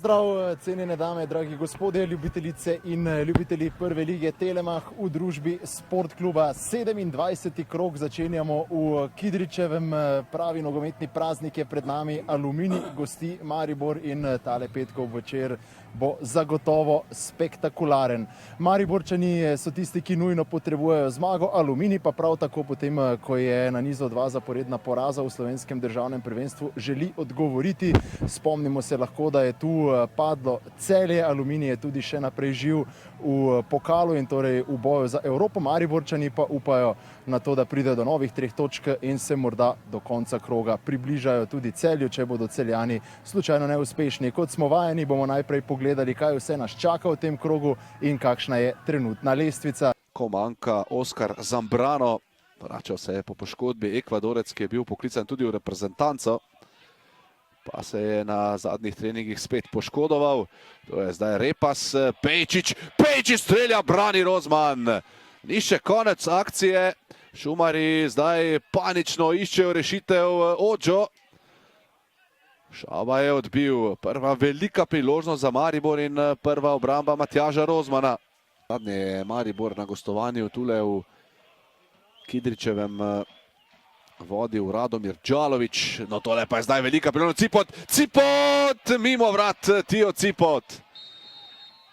Zdrav, cenjene dame, dragi gospodje, ljubitelice in ljubitelji prve lige Telemach v družbi Sport kluba. 27. krog začenjamo v Kidričevem, pravi nogometni praznik je pred nami, Aluminij gosti Maribor in tale petkov večer bo zagotovo spektakularen. Mariborčani so tisti, ki nujno potrebujejo zmago, Aluminij pa prav tako potem, ko je nanizal 2 zaporedna poraza v slovenskem državnem prvenstvu, želi odgovoriti. Spomnimo se lahko, da je tu padlo Celje, Aluminij je tudi še naprej živ v pokalu in torej v boju za Evropo. Mariborčani pa upajo na to, da pride do novih 3 točk in se morda do konca kroga približajo tudi Celju, če bodo Celjani slučajno neuspešni. Kot smo vajeni, bomo najprej pogledali, kaj vse nas čaka v tem krogu in kakšna je trenutna lestvica. Ko manjka Oskar Zambrano, vračal se je po poškodbi Ekvadorec, ki je bil poklican tudi v reprezentanco, pa se je na zadnjih treningih spet poškodoval. To je zdaj Repas, Pejčič strelja, brani Rozman. Ni še konec akcije, Šumari zdaj panično iščejo rešitev Odžo. Šaba je odbil, prva velika priložnost za Maribor in prva obramba Matjaža Rozmana. Zadnje je Maribor na gostovanju tule v Kidričevem vodil Radomir Đalović, no tole pa je zdaj velika priložnost, Cipot, mimo vrat Tio Cipot,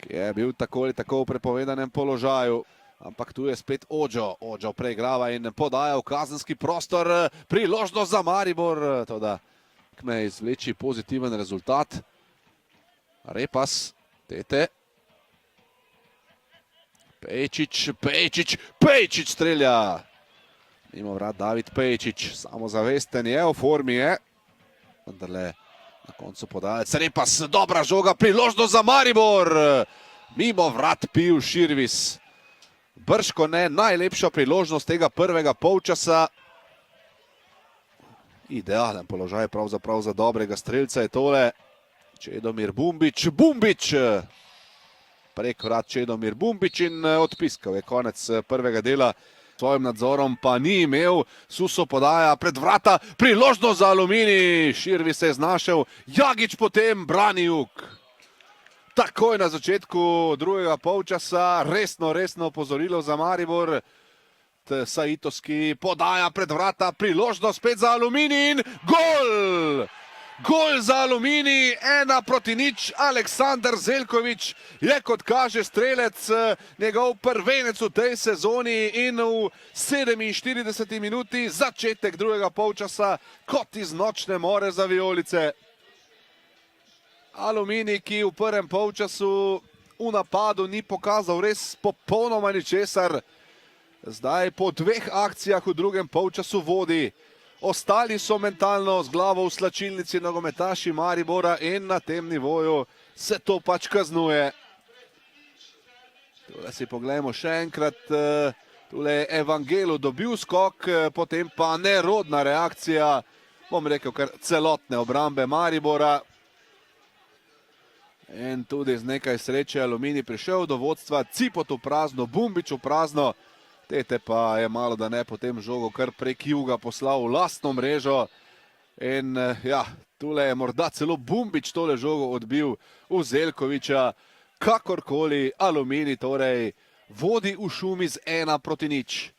ki je bil tako ali tako v prepovedanem položaju, ampak tu je spet Odžo preigrava in podaja v kazenski prostor, priložnost za Maribor, toda me izvleči pozitiven rezultat. Repas, Tete, Pejčič strelja. Mimo vrat David Pejčič, samozavesten je, v formi je. Vendarle na koncu podajalec Repas, dobra žoga, priložnost za Maribor. Mimo vrat Pil Širvis. Brško ne, najlepša priložnost tega prvega polčasa. Idealen položaj pravzaprav za dobrega strelca je tole. Čedomir Bumbič, prek vrat Čedomir Bumbič in odpiskal je konec prvega dela. Svojim nadzorom pa ni imel, Suso podaja pred vrata, priložnost za Aluminij, Širvi se je znašel, Jagič potem brani jug. Takoj na začetku drugega polčasa, resno opozorilo za Maribor. Saitovski podaja pred vrata, priložnost spet za Aluminij in gol! Gol za Aluminij, 1-0, Aleksandar Zeljković je, kot kaže strelec, njegov prvenec v tej sezoni in v 47. minuti začetek drugega polčasa kot iz nočne more za vijolice. Aluminij, ki v prvem polčasu v napadu ni pokazal res popolnoma ničesar, zdaj po 2 akcijah v drugem polčasu vodi. Ostali so mentalno z glavo v slačilnici nogometaši Maribora in na tem nivoju se to pač kaznuje. Tule si pogledamo še enkrat, tule je Evangelu dobil skok, potem pa nerodna reakcija, bom rekel kar celotne obrambe Maribora. In tudi z nekaj sreče Aluminij prišel do vodstva, Cipot v prazno, Bumbič v prazno. Tete pa je malo da ne potem žogo kar prek juga poslal v lastno mrežo. In ja, tule je morda celo Bumbič tole žogo odbil v Zeljkovića. Kakorkoli, Aluminij torej vodi v Šumi z 1-0.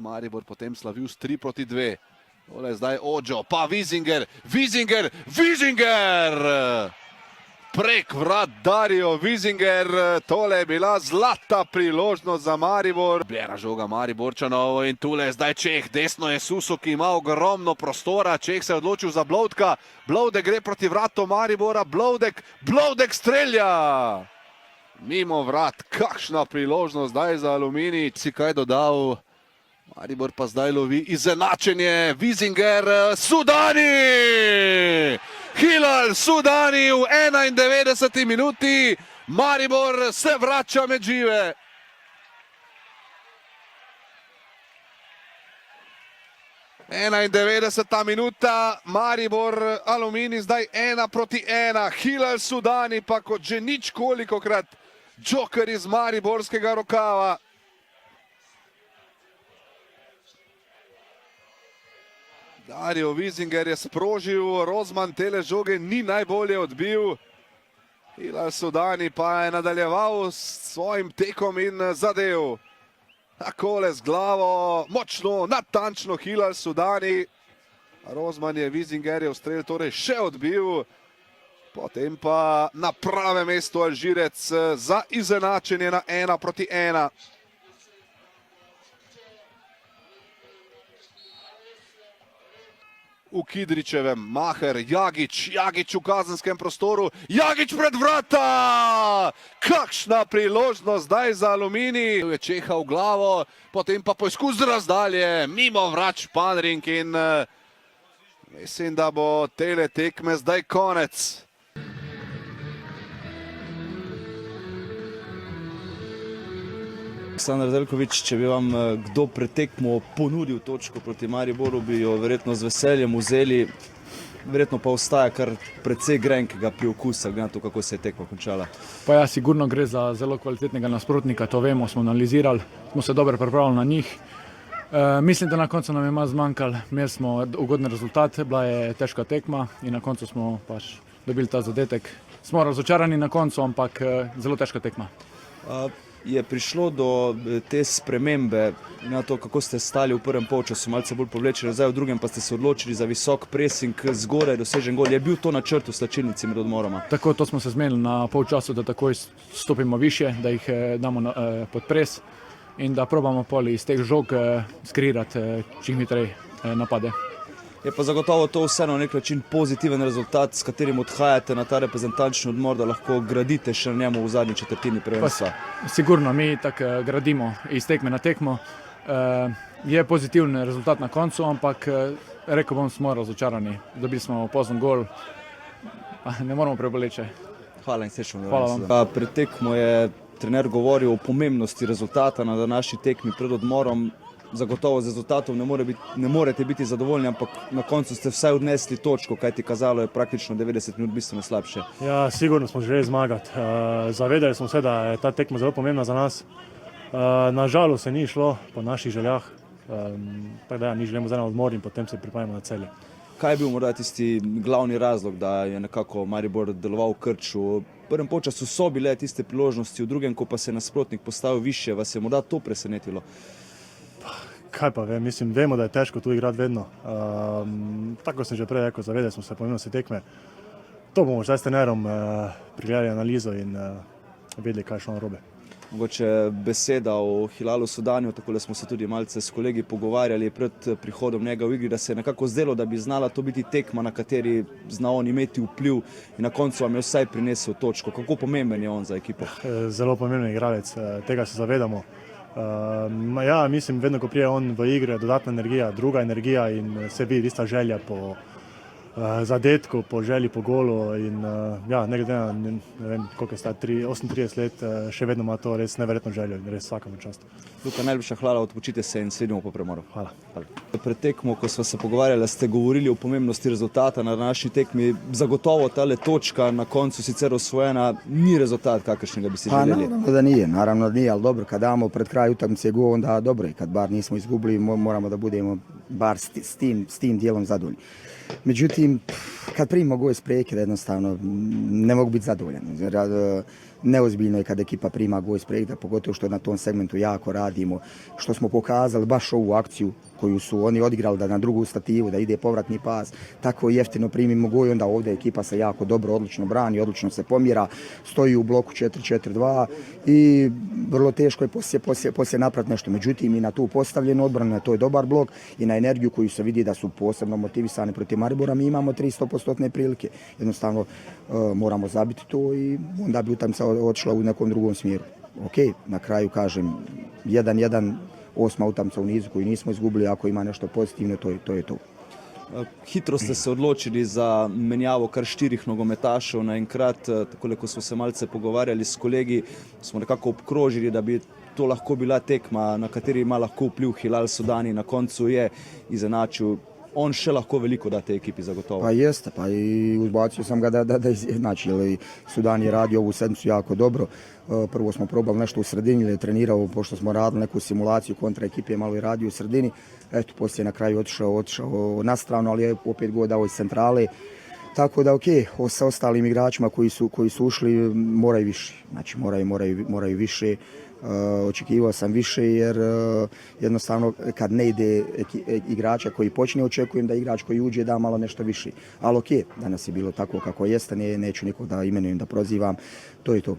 Maribor potem slavil s 3-2. Tole je zdaj Odžo, pa Vizinger! Prek vrat Dario Vizinger, tole je bila zlata priložnost za Maribor. Bljena žoga Mariborčanov in tule je zdaj Čeh, desno je Suso, ki ima ogromno prostora, Čeh se je odločil za Blodka, Blodek gre proti vratom Maribora, Blodek strelja! Mimo vrat, kakšna priložnost zdaj za Aluminij, si kaj dodal? Maribor pa zdaj lovi izenačenje, Vizinger, Sudani! Hilal Sudani v 91. minuti, Maribor se vrača med žive. Enaindevetdeseta minuta, Maribor, Aluminij zdaj 1-1, Hilal Sudani pa kot že ničkolikokrat džoker iz mariborskega rokava. Dario Vizinger je sprožil, Rozman tele žoge ni najbolje odbil. Hilal Sudani pa je nadaljeval s svojim tekom in zadev. Takole z glavo, močno, natančno Hilal Sudani. Rozman je Vizingerjev strel torej še odbil. Potem pa na pravem mestu Alžirec za izenačenje na 1-1. V Kidričevem, Maher, Jagič v kazenskem prostoru, Jagič pred vrata! Kakšna priložnost zdaj za Aluminij. Je čehal glavo, potem pa poizkus z razdalje, mimo vrač Panrink in mislim, da bo tele tekme zdaj konec. Aleksandar Zeljković, če bi vam kdo pred tekmo ponudil točko proti Mariboru, bi jo verjetno z veseljem vzeli. Verjetno pa ostaja kar precej grenkega priokusa, glede na to, kako se je tekma končala. Pa ja, sigurno gre za zelo kvalitetnega nasprotnika, to vemo, smo analizirali, smo se dobro pripravili na njih. Mislim, da na koncu nam je malo zmanjkalo, imeli smo ugoden rezultat, bila je težka tekma in na koncu smo pač dobili ta zadetek. Smo razočarani na koncu, ampak zelo težka tekma. Je prišlo do te spremembe, na to, kako ste stali v prvem polčasu, malce bolj povlečeni, zdaj v drugem pa ste se odločili za visok presing, zgoraj dosežen gol. Je bil to načrt v slačilnici med odmoroma? Tako, to smo se zmenili na polčasu, da takoj stopimo više, da jih damo pod pres in da probamo pol iz teh žog skreirati čim hitreje napade. Je pa zagotovo to vseeno na nek način pozitiven rezultat, s katerim odhajate na ta reprezentančni odmor, da lahko gradite še na njemu v zadnji četrtini prvenstva. Sigurno, mi tako gradimo iz tekme na tekmo. Je pozitiven rezultat na koncu, ampak rekel bom, smo razočarani. Dobili smo pozno gol, ne moramo preboleče. Hvala in srečno. Hvala vam. Pred tekmo je trener govoril o pomembnosti rezultata na današnji tekmi pred odmorom. Zagotovo z rezultatom ne morete biti zadovoljni, ampak na koncu ste vsaj odnesli točko, kajti kazalo je praktično 90 minut bistveno slabše. Ja, sigurno smo želeli zmagati. Zavedali smo se, da je ta tekma zelo pomembna za nas. Nažalost se ni šlo po naših željah, tako da mi želimo zdaj na odmor in potem se pripravimo na Celje. Kaj je bil morda tisti glavni razlog, da je nekako Maribor deloval v krču? V prvem polčasu so bile tiste priložnosti, v drugem, ko pa se je nasprotnik postavil više, vas je morda to presenetilo? Kaj pa vem, mislim, vemo, da je težko tu igrati vedno. Tako sem že prej rekel, zavedali smo se pomembnosti tekme. To bomo zdaj s trenerom pregledali analizo in vedeli, kaj je šlo narobe. Mogoče beseda o Hilalu Sudaniju, tako da smo se tudi malce s kolegi pogovarjali pred prihodom njega v igri, da se je nekako zdelo, da bi znala to biti tekma, na kateri zna on imeti vpliv in na koncu vam je vsaj prinesel točko. Kako pomemben je on za ekipo? Zelo pomemben igralec, tega se zavedamo. Ja, mislim, vedno, ko prije on v igre, dodatna energija, druga energija in se vidi tista želja po zadetku, po želji po golu in ja, ne glede na, ne vem, koliko je sta, 38 let, še vedno ima to res neverjetno željo in res vsakemu častu. Luka, najljubša hvala, odpočite se in sledimo po premoru. Hvala. Pred tekmo, ko smo se pogovarjali, ste govorili o pomembnosti rezultata na današnji tekmi. Zagotovo tale točka na koncu sicer osvojena ni rezultat, kakršnega bi si želeli. Naravno da nije, ali dobro, kad damo pred kraj utakmice gol, onda dobro je, kad bar nismo izgubili, moramo da budemo bar s tim dijelom zadovoljni. Međutim, kad primimo gol iz prekida, jednostavno ne mogu biti zadovoljan. Neozbiljno je kad ekipa prima gol iz prekida, pogotovo što na tom segmentu jako radimo, što smo pokazali baš ovu akciju koju su oni odigrali da na drugu stativu, da ide povratni pas, tako jeftino primimo gol i onda ovdje ekipa se jako dobro, odlično brani, odlično se pomjera, stoji u bloku 4-4-2 i vrlo teško je poslije napraviti nešto. Međutim, i na tu postavljenu odbranu, to je dobar blok i na energiju koju se vidi da su posebno motivisani protiv Maribora, mi imamo 300% prilike. Jednostavno moramo zabiti to i onda bi utakmica otišla u nekom drugom smjeru. Ok, na kraju kažem 1-1, 8. utakmica u nizu koju nismo izgubili, ako ima nešto pozitivno, to je to. Hitro ste se odločili za menjavo kar 4 nogometašev naenkrat, tako ko smo se malce pogovarjali s kolegi, smo nekako obkrožili, da bi to lahko bila tekma, na kateri ima lahko vpliv Hilal Sudani, na koncu je izenačil. on še lahko veliko da tej ekipi zagotovo. Pa jeste, pa i uzbacio sam ga da izjednači, jer Sudan je radio ovu sedmicu jako dobro. Prvo smo probali nešto u sredini, ili je trenirao, pošto smo radili neku simulaciju kontra ekipe, malo i radio u sredini. Eto, poslije na kraju otišao na stranu, ali je opet god dao iz centrale. Tako da, sa ostalim igračima koji su ušli moraju više, znači moraju više. Očekivao sam više jer jednostavno kad ne ide igrača koji počne, očekujem da igrač koji uđe da malo nešto više. Ali danas je bilo tako kako jeste, neću nikog da imenujem, da prozivam, to je to.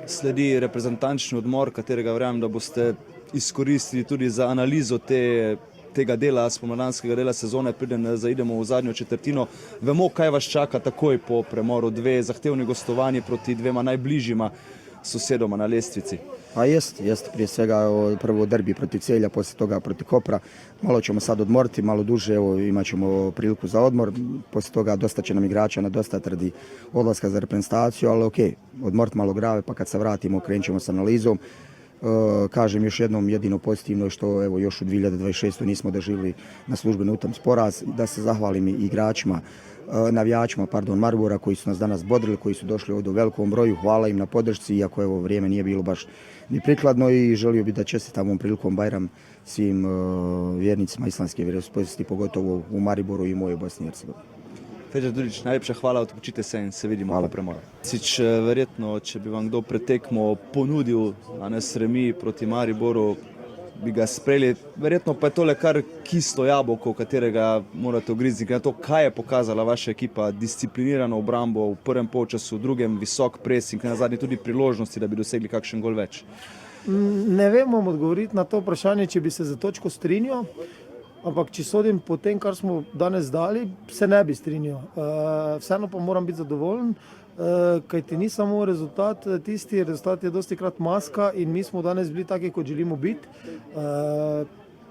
Sledi reprezentančni odmor, katerega verjamem, da boste izkoristili tudi za analizo tega dela, spomladanskega dela sezone, preden zaidemo v zadnjo četrtino. Vemo, kaj vas čaka takoj po premoru, dve zahtevni gostovanji proti dvema najbližjima sosedoma na lestvici. Pa jest prije svega prvo derbi protiv Celja, poslije toga protiv Kopra. Malo ćemo sad odmoriti, malo duže, imat ćemo priliku za odmor. Poslije toga dosta će nam igrača nedostati radi odlaska za reprezentaciju, ali odmoriti malo glave, pa kad se vratimo krenut ćemo s analizom. Kažem još jednom, jedino pozitivno je što još u 2026. nismo doživjeli na službenu utakmicu poraz, da se zahvalim i igračima, navijačima Maribora koji su nas danas bodrili, koji su došli ovdje u velikom broju, hvala im na podršci, iako vrijeme nije bilo baš ni prikladno, i želio bih da čestitam ovom prilikom Bajram svim vjernicima islamske vjeroispovesti, pogotovo u Mariboru i mojoj Bosni i Hercegovini. Feđa Durić, najlepša hvala, odpočite se in se vidimo po premoru. Sič, verjetno, če bi vam kdo pretekmo ponudil danes remi proti Mariboru, bi ga sprejeli. Verjetno pa je tole kar kislo jabolko, katerega morate ugrizniti. Na to, kaj je pokazala vaša ekipa, disciplinirano obrambo v prvem polčasu, v drugem visok presing, na zadnji tudi priložnosti, da bi dosegli kakšen gol več. Ne vem vam odgovoriti na to vprašanje, če bi se za točko strinjal. Ampak, če sodim po tem, kar smo danes dali, se ne bi strinjal. Vseeno pa moram biti zadovoljen, kajti ni samo rezultat tisti, rezultat je dosti krat maska in mi smo danes bili taki, kot želimo biti.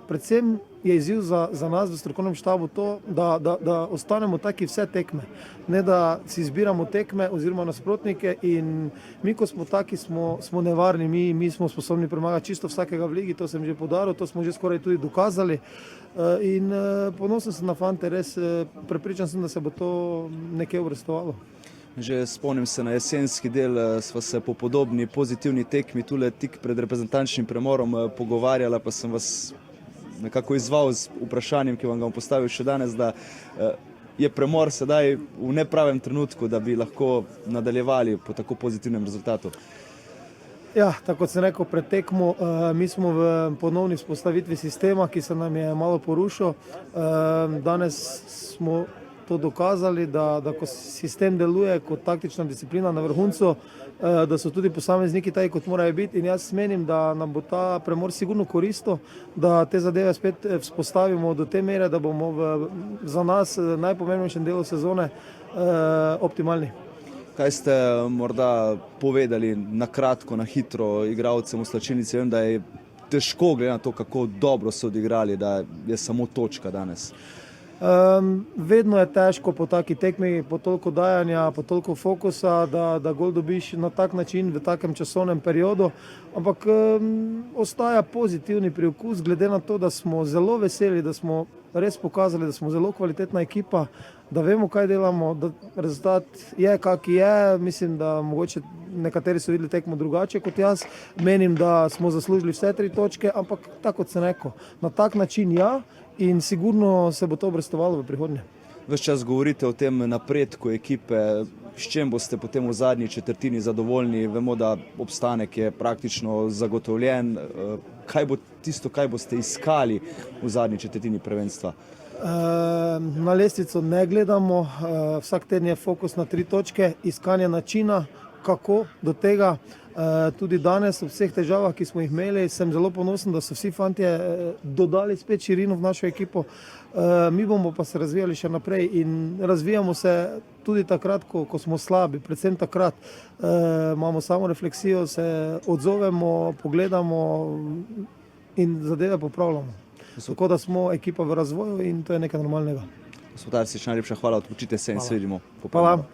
Predvsem je izziv za nas v strokovnem štabu to, da ostanemo taki vse tekme. Ne da si izbiramo tekme oziroma nasprotnike, in mi, ko smo taki, smo nevarni, mi smo sposobni premagati čisto vsakega v ligi, to sem že poudaril, to smo že skoraj tudi dokazali. In ponosen sem na fante, res prepričan sem, da se bo to nekje uvrstovalo. Že spomnim se na jesenski del, sva se po podobni pozitivni tekmi tule tik pred reprezentančnim premorom pogovarjala, pa sem vas nekako izval z vprašanjem, ki vam ga bom postavil še danes, da je premor sedaj v nepravem trenutku, da bi lahko nadaljevali po tako pozitivnem rezultatu. Ja, tako kot sem rekel pred tekmo, mi smo v ponovni vzpostavitvi sistema, ki se nam je malo porušil. Danes smo to dokazali, da ko sistem deluje kot taktična disciplina na vrhuncu, da so tudi posamezniki taki, kot morajo biti, in jaz menim, da nam bo ta premor sigurno koristil, da te zadeve spet vzpostavimo do te mere, da bomo za nas najpomembnejšem delu sezone optimalni. Kaj ste morda povedali na kratko, na hitro igralcem v slačilnici? Vem, da je težko, glede na to, kako dobro so odigrali, da je samo točka danes. Vedno je težko po taki tekmi, po toliko dajanja, po toliko fokusa, da gol dobiš na tak način v takem časovnem periodu, ampak ostaja pozitivni priokus, glede na to, da smo zelo veseli, da smo res pokazali, da smo zelo kvalitetna ekipa, da vemo, kaj delamo, da rezultat je, kak je. Mislim, da mogoče nekateri so videli tekmo drugače kot jaz. Menim, da smo zaslužili vse 3 točke, ampak tako kot sem rekel, na tak način ja, in sigurno se bo to obrestovalo v prihodnje. Ves čas govorite o tem napredku ekipe, s čem boste potem v zadnji četrtini zadovoljni? Vemo, da obstanek je praktično zagotovljen. Kaj bo tisto, kaj boste iskali v zadnji četrtini prvenstva? Na lestvico ne gledamo, vsak teden je fokus na 3 točke, iskanje načina, kako do tega. Tudi danes, v vseh težavah, ki smo jih imeli, sem zelo ponosen, da so vsi fantje dodali spet širino v našo ekipo. Mi bomo pa se razvijali še naprej in razvijamo se tudi takrat, ko smo slabi, predvsem takrat. Imamo samo refleksijo, se odzovemo, pogledamo in zadeve popravljamo. Tako da smo ekipa v razvoju in to je nekaj normalnega. Gospod Arsič, najlepša hvala, odpočite se in se vidimo. Hvala.